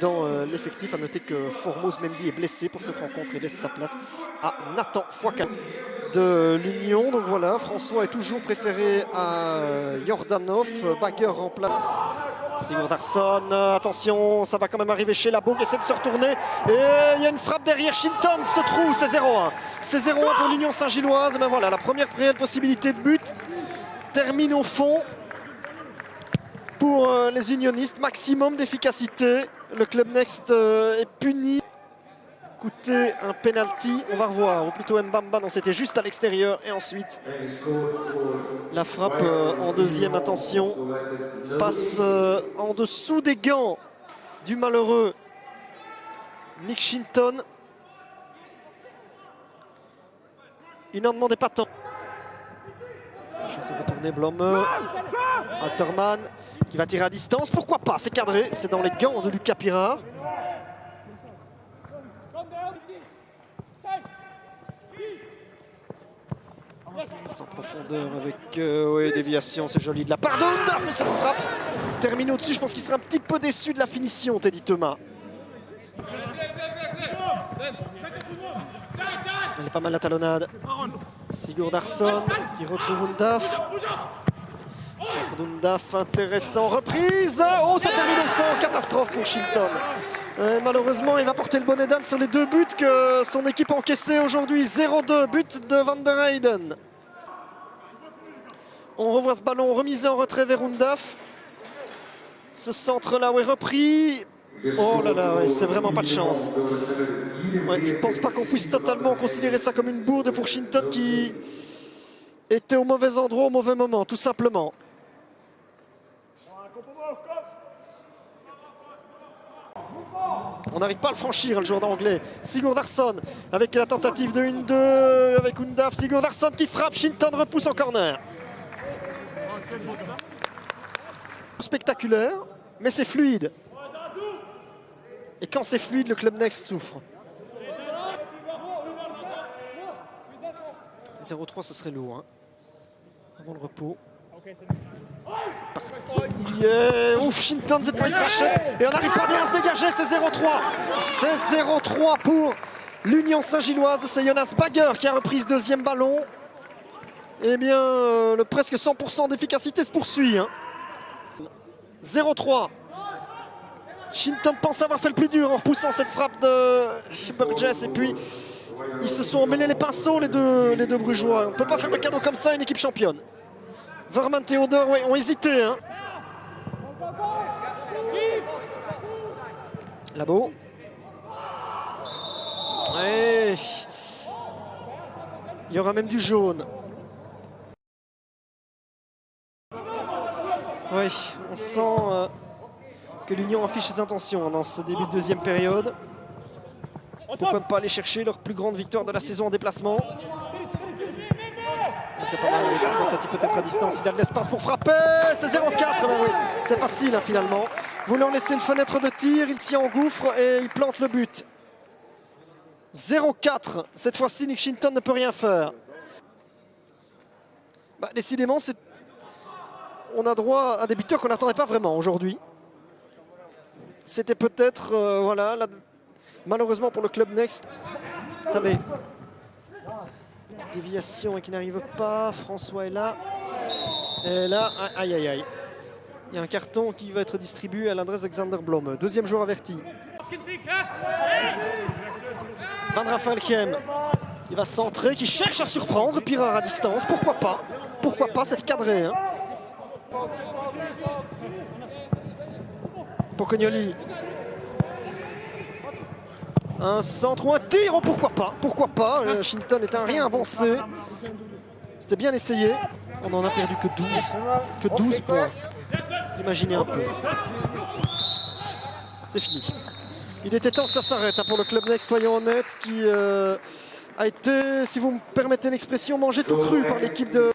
dans l'effectif. À noter que Formose Mendy est blessé pour cette rencontre et laisse sa place à Nathan Fouacal de l'Union. Donc voilà, François est toujours préféré à Jordanov. Bagger remplace Sigurdarsson. Attention, ça va quand même arriver chez Labo qui essaie de se retourner. Et il y a une frappe derrière. Shinton se trouve, c'est 0-1. C'est 0-1 pour l'Union Saint-Gilloise. Ben voilà, la première réelle possibilité de but termine au fond pour les unionistes. Maximum d'efficacité. Le Club Next est puni. Coûter un penalty, on va revoir. Ou plutôt Mbamba, non, c'était juste à l'extérieur. Et ensuite, la frappe en deuxième intention passe en dessous des gants du malheureux Nick Shinton. Il n'en demandait pas tant. Je sais retourner Blome. Alterman qui va tirer à distance. Pourquoi pas? C'est cadré. C'est dans les gants de Lucas Pirard. En profondeur avec oui, déviation, c'est joli de la part de Undaf et cette frappe termine au-dessus. Je pense qu'il sera un petit peu déçu de la finition, Teddy Thomas. Elle est pas mal la talonnade. Sigurdarsson qui retrouve Undaf. Centre d'Undaf intéressant, reprise. Oh, ça termine au fond, catastrophe pour Shinton. Malheureusement, il va porter le bonnet d'âne sur les deux buts que son équipe a encaissés aujourd'hui. 0-2, but de Van der Heyden. On revoit ce ballon remisé en retrait vers Undaf. Ce centre-là est repris. Oh là là, ouais, c'est vraiment pas de chance. Ouais, je ne pense pas qu'on puisse totalement considérer ça comme une bourde pour Shinton qui était au mauvais endroit au mauvais moment, tout simplement. On n'arrive pas à le franchir, le joueur d'anglais. Sigurdarsson avec la tentative de 1-2 avec Undaf. Sigurdarsson qui frappe, Shinton repousse en corner. Spectaculaire, mais c'est fluide. Et quand c'est fluide, le Club Next souffre. 0-3, ce serait lourd. Hein. Avant le repos. C'est parti. Ouf, Shinton, cette fois il se rachète. Et on n'arrive pas bien à se dégager, c'est 0-3. C'est 0-3 pour l'Union Saint-Gilloise. C'est Jonas Bagger qui a repris ce deuxième ballon. Eh bien, le presque 100% d'efficacité se poursuit. Hein. 0-3. Shinton pense avoir fait le plus dur en repoussant cette frappe de Burgess. Et puis, ils se sont mêlés les pinceaux, les deux Brugeois. On ne peut pas faire de cadeau comme ça à une équipe championne. Verman Théodore ouais, ont hésité. Hein. Labo. Et il y aura même du jaune. Oui, on sent que l'Union affiche ses intentions dans ce début de deuxième période. Pourquoi ne pas aller chercher leur plus grande victoire de la saison en déplacement? C'est pas mal, tentative peut-être à distance, il a de l'espace pour frapper, c'est 0-4, ben oui, c'est facile hein, finalement. Voulant laisser une fenêtre de tir, il s'y engouffre et il plante le but. 0-4, cette fois-ci Nick Shinton ne peut rien faire. Bah, décidément, on a droit à des buteurs qu'on n'attendait pas vraiment aujourd'hui. C'était peut-être, voilà, malheureusement pour le Club Next, ça met... Déviation et qui n'arrive pas. François est là. Et là, aïe aïe aïe. Il y a un carton qui va être distribué à l'adresse d'Alexander Blome. Deuxième joueur averti. Van Rafelkiem qui va centrer, qui cherche à surprendre. Pirard à distance. Pourquoi pas? Pourquoi pas? C'est cadré. Hein. Pocognoli. Un centre ou un tir, oh, pourquoi pas? Pourquoi pas? Shinton est un rien avancé. C'était bien essayé. On n'en a perdu que 12. Que 12 points. Imaginez un peu. C'est fini. Il était temps que ça s'arrête hein, pour le Club Next, soyons honnêtes, qui a été, si vous me permettez l'expression, mangé tout cru par l'équipe de